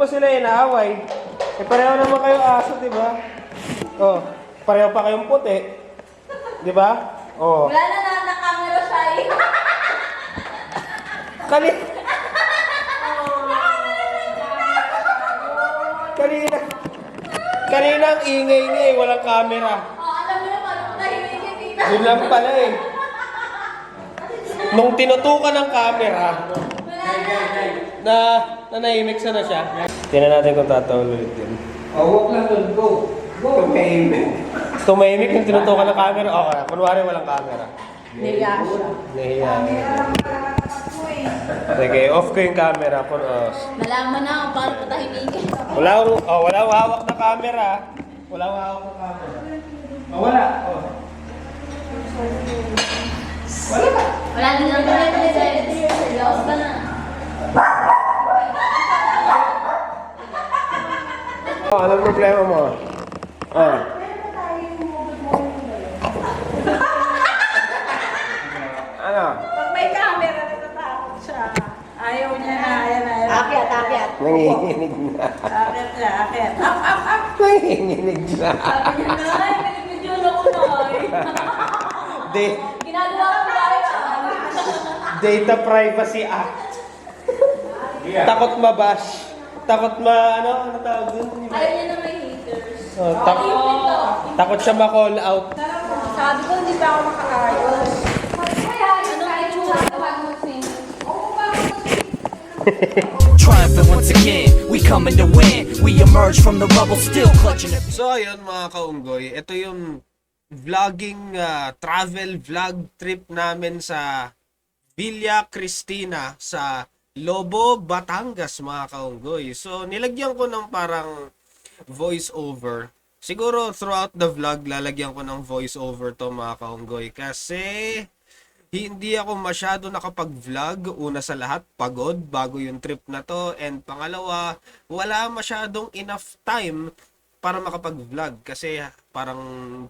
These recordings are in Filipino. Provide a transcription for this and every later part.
pa sila inaaway? Eh, pareho naman kayo aso, di ba? Oh, pareho pa kayong puti. Di ba? Oh. Wala na nakamera siya eh. Kanina ang ingay niya eh, walang camera. Alam mo naman, tahimik kita. Yun lang pala eh. Nung tinutukan ng camera, na nahimik na siya. Tingnan natin kung tatawag ulit yun. Walk lang doon, go. Go. Tumahimik yung tinutukan ng camera. Okay, kunwari walang camera. Nahiya siya. Nahiya. Sige, off ko yung camera. Malaman na kung paano patahimikin. Wala akong hawak na camera. Wala akong hawak na camera. Wala. Wala din lang pala sa Seryoso ka na. Anong problema mo? Ano? Pag may camera, natatakot siya. Ayaw niya na, ayaw. Akyat. Nanginginig na. Akit siya, akit. Up. Nanginginig na. Sabi niya, Nay, pinipidyo na ko, Nay. Ginagawa ko dahil siya. Data Privacy Act. Takot mabash. Takot ano tawag dun? Ayaw niya na may haters. Oh, takot siya ma-call out. Sabi ko, hindi pa ako makakayos. Triumphant once again, we coming to win. We emerge from the rubble, still clutching it. So ayun mga kaunggoy, ito yung vlogging travel vlog trip namin sa Villa Cristina sa Lobo, Batangas mga kaunggoy. So nilagyan ko ng parang voice over. Siguro throughout the vlog lalagyan ko ng voice over to mga kaunggoy kasi hindi ako masyado nakapag-vlog. Una sa lahat, pagod bago yung trip na to. And pangalawa, wala masyadong enough time para makapag-vlog. Kasi parang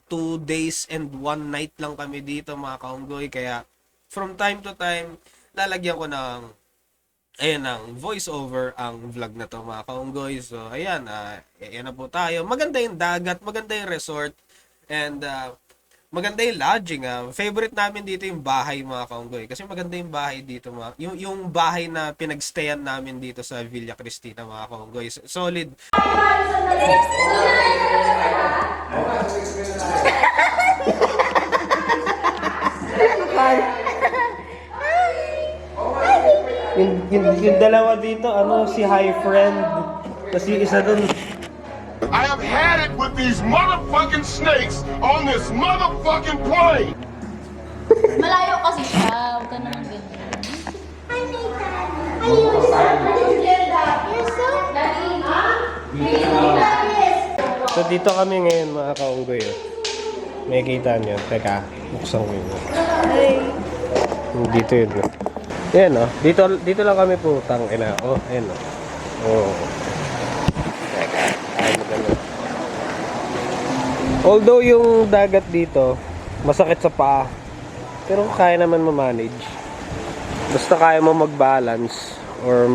2 days and 1 night lang kami dito mga kaunggoy. Kaya from time to time, lalagyan ko ng voice over ang vlog na to mga kaunggoy. So ayan, ayan na po tayo. Maganda yung dagat, maganda yung resort. And maganda yung lodging. Favorite namin dito yung bahay mga kaunggoy. Kasi maganda yung bahay dito. Yung bahay na pinagstayan namin dito sa Villa Cristina mga kaunggoy. Solid. yung dalawa dito, si High Friend. Kasi isa dun. I have had it with these motherfucking snakes on this motherfucking plane. Malayo kasi siya. Huwag ka naman ganyan. Hi, Nathan. So dito kami ngayon mga kaunggoy. May kita nyo. Teka, buksan ko yun. Dito yun. Yan dito lang kami putang ina. Ayan Teka, ay maganda. Although yung dagat dito, masakit sa paa. Pero kaya naman ma-manage. Basta kaya mo mag-balance or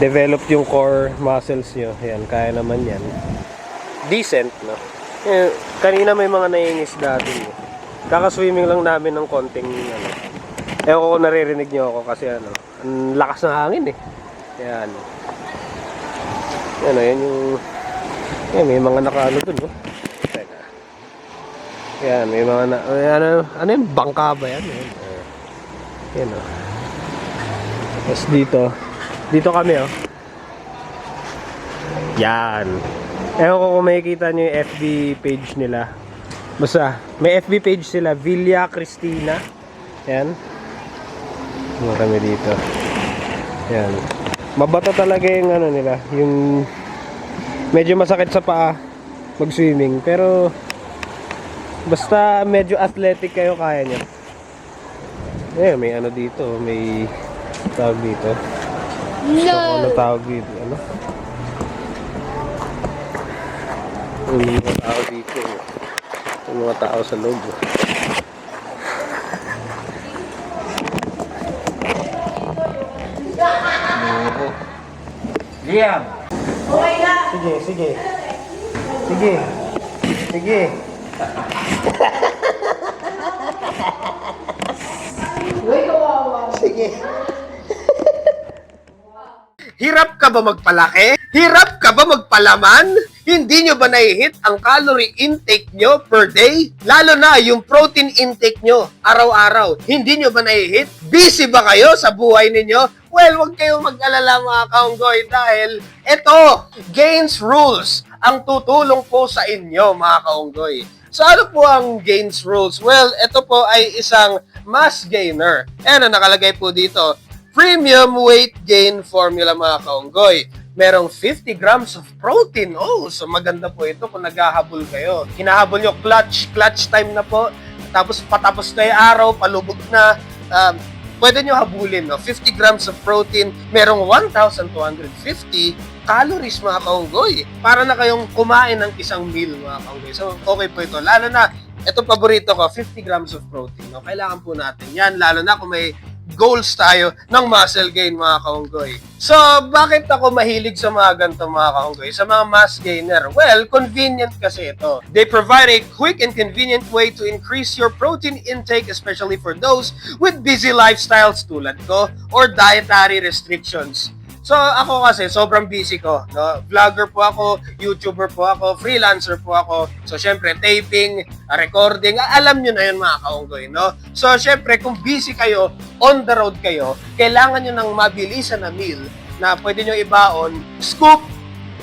develop yung core muscles nyo. Yan, kaya naman yan. Decent, no? Kanina may mga naiingisda dati. Kaka-swimming lang namin ng konting ewan ko kung naririnig nyo ako kasi ang lakas ng hangin eh. Yan. Yan yung may mga nakaano dun, no? Teka. Yan, may mga ano yung bangka ba yan? Yan, Tapos dito kami, Yan. Ewan ko kung makikita nyo yung FB page nila. Basta, may FB page sila, Villa Cristina. Yan. Ano kami dito. Yan. Mabato talaga yung nila. Yung medyo masakit sa paa mag-swimming. Pero basta medyo athletic kayo, kaya nyo. May dito. May tawag dito. So, ano tawag dito? Yung mga tao dito. Yung mga tao sa loob. Liam. Sige, sige. Sige. Sige. Sige. Hirap ka ba magpalaki? Hirap ka ba magpalaman? Hindi nyo ba nai-hit ang calorie intake nyo per day? Lalo na yung protein intake nyo araw-araw. Hindi nyo ba nai-hit? Busy ba kayo sa buhay ninyo? Well, huwag kayong mag-alala mga kaunggoy dahil ito, Gains Rules, ang tutulong po sa inyo mga kaunggoy. So ano po ang Gains Rules? Well, ito po ay isang mass gainer. Ayan ang nakalagay po dito. Premium weight gain formula mga kaunggoy. Merong 50 grams of protein. Oh, so maganda po ito kung naghahabol kayo. Hinahabol nyo clutch time na po. Tapos patapos na yung araw, palubog na. Pwede nyo habulin, no? 50 grams of protein. Merong 1,250 calories mga kaunggoy. Para na kayong kumain ng isang meal mga kaunggoy. So okay po ito. Lalo na, ito paborito ko, 50 grams of protein. No? Kailangan po natin yan. Lalo na kung may goals tayo ng muscle gain mga kaunggoy. So, bakit ako mahilig sa mga ganito mga kaunggoy? Sa mga mass gainer? Well, convenient kasi ito. They provide a quick and convenient way to increase your protein intake, especially for those with busy lifestyles tulad ko or dietary restrictions. So, ako kasi, sobrang busy ko. No? Vlogger po ako, YouTuber po ako, freelancer po ako. So, syempre, taping, recording, alam nyo na yun mga kaunggoy, no? So, syempre, kung busy kayo, on the road kayo, kailangan nyo ng mabilisan na meal na pwede nyo ibaon, scoop,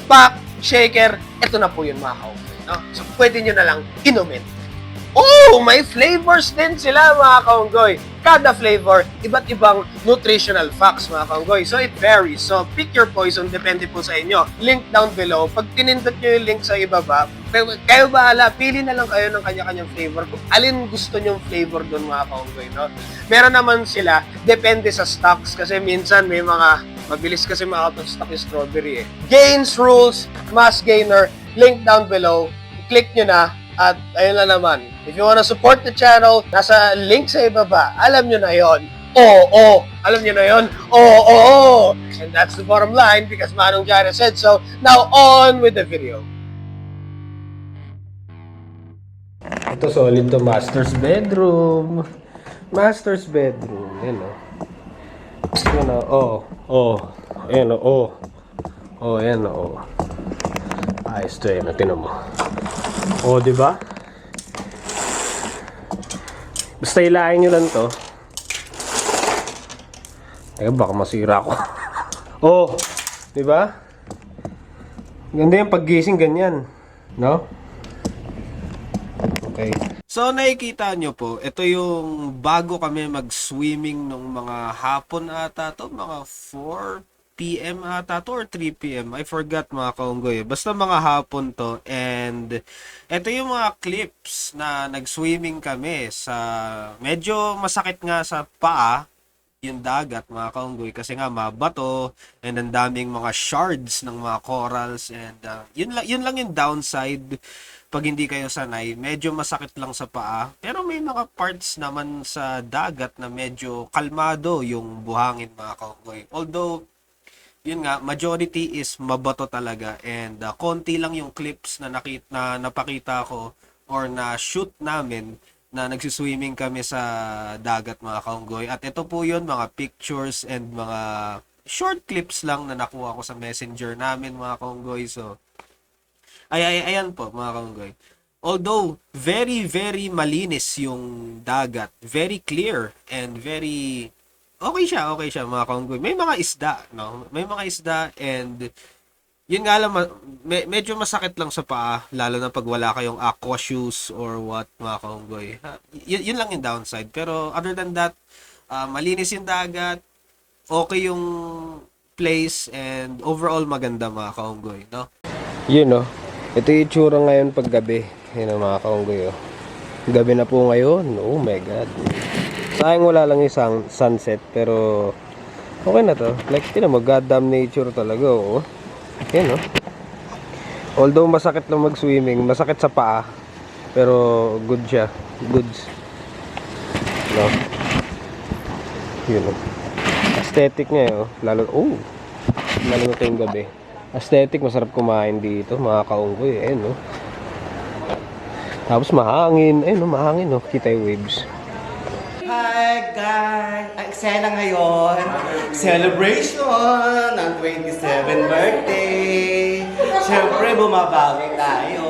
pack, shaker, ito na po yun mga kaunggoy, no? So, pwede nyo na lang inumin. Oh, may flavors din sila mga kaunggoy. Kada flavor, iba't ibang nutritional facts mga kaunggoy. So it varies. So pick your poison, depende po sa inyo. Link down below. Pag pinindot nyo yung link sa ibaba, kayo bahala, pili na lang kayo ng kanya-kanyang flavor. Kung alin gusto nyong flavor doon mga kaunggoy, no? Meron naman sila, depende sa stocks. Kasi minsan may mga, mabilis kasi makapag-stock yung strawberry eh. Gains Rules, Mass Gainer, link down below. Click nyo na. At ayun na naman, if you wanna support the channel, nasa link sa ibaba, alam nyo na yon. Oo. Alam nyo na yon? Oo. And that's the bottom line because Manong Jara said so. Now on with the video. Ito solid to master's bedroom. Master's bedroom. Yan o. Yan o. Yan o. Yan o. Ayos to yan. Tinan mo. O, di ba? Basta ilahin nyo lang to. Teka, baka masira ko. Oh, di ba? Ganda yung paggising ganyan, no? Okay. So, nakikita nyo po, ito yung bago kami mag-swimming nung mga hapon ata to, mga 4 PM ata to or 3 PM. I forgot mga kaunggoy. Basta mga hapon to. And ito yung mga clips na nag-swimming kami sa medyo masakit nga sa paa yung dagat mga kaunggoy kasi nga mabato and ang daming mga shards ng mga corals and yun lang yung downside pag hindi kayo sanay. Medyo masakit lang sa paa. Pero may mga parts naman sa dagat na medyo kalmado yung buhangin mga kaunggoy. Although yun nga, majority is mabato talaga and konti lang yung clips na napakita ko or na shoot namin na nagsiswimming kami sa dagat mga kaunggoy. At ito po yun, mga pictures and mga short clips lang na nakuha ko sa messenger namin mga kaunggoy. So, ayan po mga kaunggoy. Although, very, very malinis yung dagat. Very clear and very... Okay siya mga kaunggoy. May mga isda, no? May mga isda and yun nga lang, medyo masakit lang sa paa, lalo na pag wala kayong aqua shoes or what, mga kaunggoy. Yun lang yung downside. Pero other than that, malinis yung dagat, okay yung place, and overall maganda mga kaunggoy, no? Yun, no? Ito yung itsura ngayon pag gabi. Yun, mga kaunggoy, oh. Gabi na po ngayon. Oh my God. Sayang wala lang isang sunset, pero okay na to. Like, tinan mo, goddamn nature talaga, oh. Yan, oh. Although masakit lang mag-swimming, masakit sa paa, pero good siya. Goods. No? Yun, oh. Aesthetic niya, oh. Lalo ito yung gabi. Aesthetic, masarap kumain dito, mga kaunggoy. Ayun, no? Tapos mahangin. Ayun, no? Mahangin, no? Kita yung waves. Hi guys! Ang eksena ngayon, celebration ng 27th birthday! Siyempre, bumabawi tayo!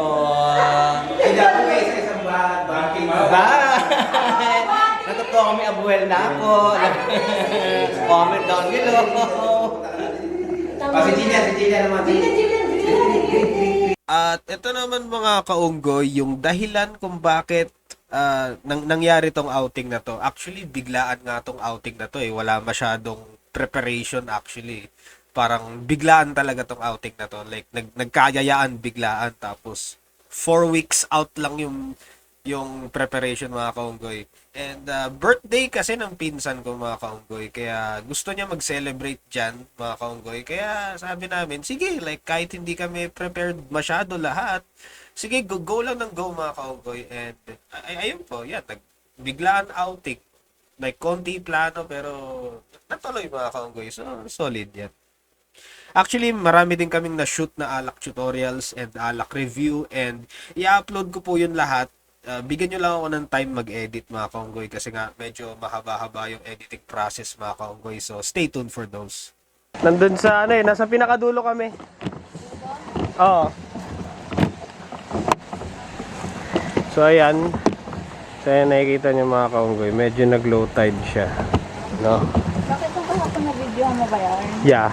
Hindi ako may isa-isang bye! Natutuwa kami abuel na ako! Comment down below! Si Gina naman. At ito naman mga kaunggoy, yung dahilan kung bakit nangyari tong outing na to. Actually, biglaan nga tong outing na to eh. Wala masyadong preparation actually. Parang biglaan talaga tong outing na to. Like, nagkayayaan biglaan. Tapos, 4 weeks out lang yung preparation mga kaunggoy. And birthday kasi ng pinsan ko mga kaunggoy. Kaya gusto niya mag-celebrate dyan mga kaunggoy. Kaya sabi namin, sige, like kahit hindi kami prepared masyado lahat, sige, go lang ng go mga kaunggoy. And ayun po, yan, biglaan outing. Like konti plano pero natuloy mga kaunggoy. So, solid yan. Actually, marami din kaming na-shoot na alak tutorials and alak review and i-upload ko po yun lahat. Bigyan nyo lang ako ng time mag-edit mga kaunggoy kasi nga medyo mahaba-haba yung editing process mga kaunggoy. So, stay tuned for those. Nandun sa nasa pinakadulo kami. Oo. So, ayan. So, ayan, nakikita nyo mga kaunggoy. Medyo nag-low tide siya. No? Bakit kung kahapon na video mo ba yan? Yeah.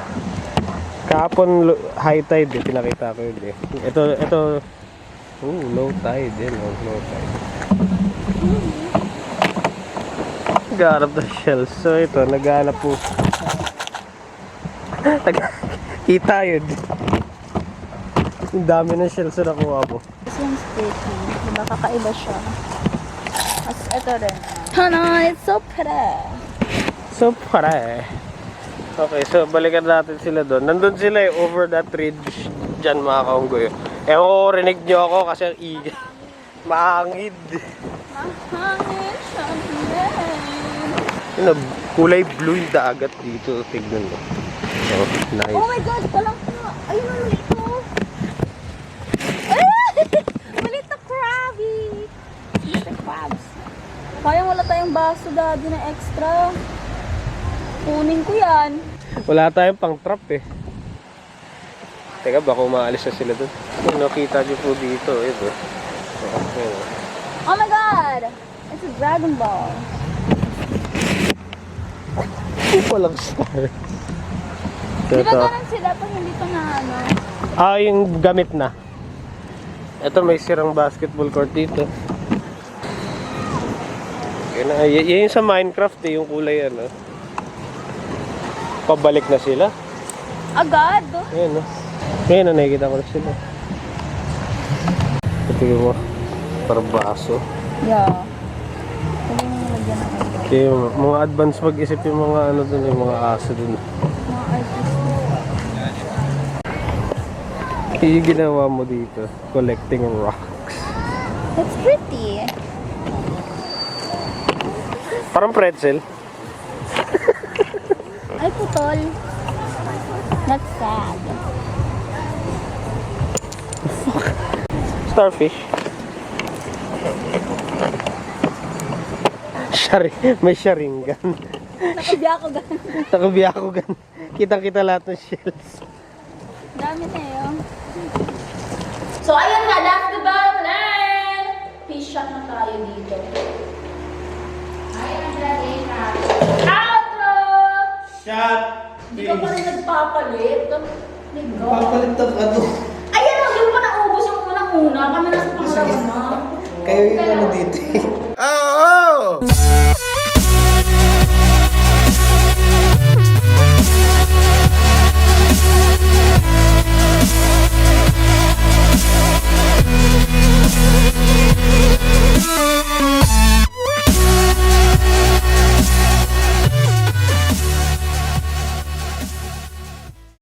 Kahapon high tide, pinakita ko yun eh. Ito, low tide, low tide. Naghahanap ng shells. So ito, naghahanap po. Kita yun. Ang dami ng shells na nakuha po. This one's pretty. Diba kakaiba siya? As ito rin. Hana, it's so pretty. So pare. Okay, so balikan natin sila doon. Nandun sila over that ridge dyan mga kaunggoy. Ewan ko, rinig nyo ako kasi ang igay. Mahangid. Mahangin siya. Yun, kulay blue yung dagat dito. Tignan mo. Oh, nice. Oh my God, palang ka. Ayun ang ulit ko. Ulit na crabby. Ulit na crabs. Kaya wala tayong baso daddy na extra. Kunin ko yan. Wala tayong pang trap eh. Teka, baka umaalis na sila doon. Nakita nyo po dito. Ito. Oh my God! It's a Dragon Ball. Walang star. Di ba ganun sila pag hindi pa na Yung gamit na. Ito, may sirang basketball court dito. Yan yung sa Minecraft eh, yung kulay yan. Pabalik na sila. Agad? Ayan, ngayon na nakikita ko na sila. Tingnan mo. Parang baso. Yeah. Pwede mo nalagyan ako. Kaya mga advance mag-isip yung mga dun, yung mga aso dun. Mga artist. Yung ginawa mo dito, collecting rocks. That's pretty. Parang pretzel. Ay, putol. That's sad. Starfish. May sharingan. Nakabiyakogan. Nakabiyakogan. Kitang-kita lahat ng shells. Dami na yun. So, ayun nga. That's the bottom line. Fish shot na tayo dito. Outro! Shot! Hindi ka pa rin nagpapalit. Papalit na ano? Ayan o, di mo pa naubos yung unang-una. Kami nasa pangalawa na. Kayo yung ano dito eh. Oh!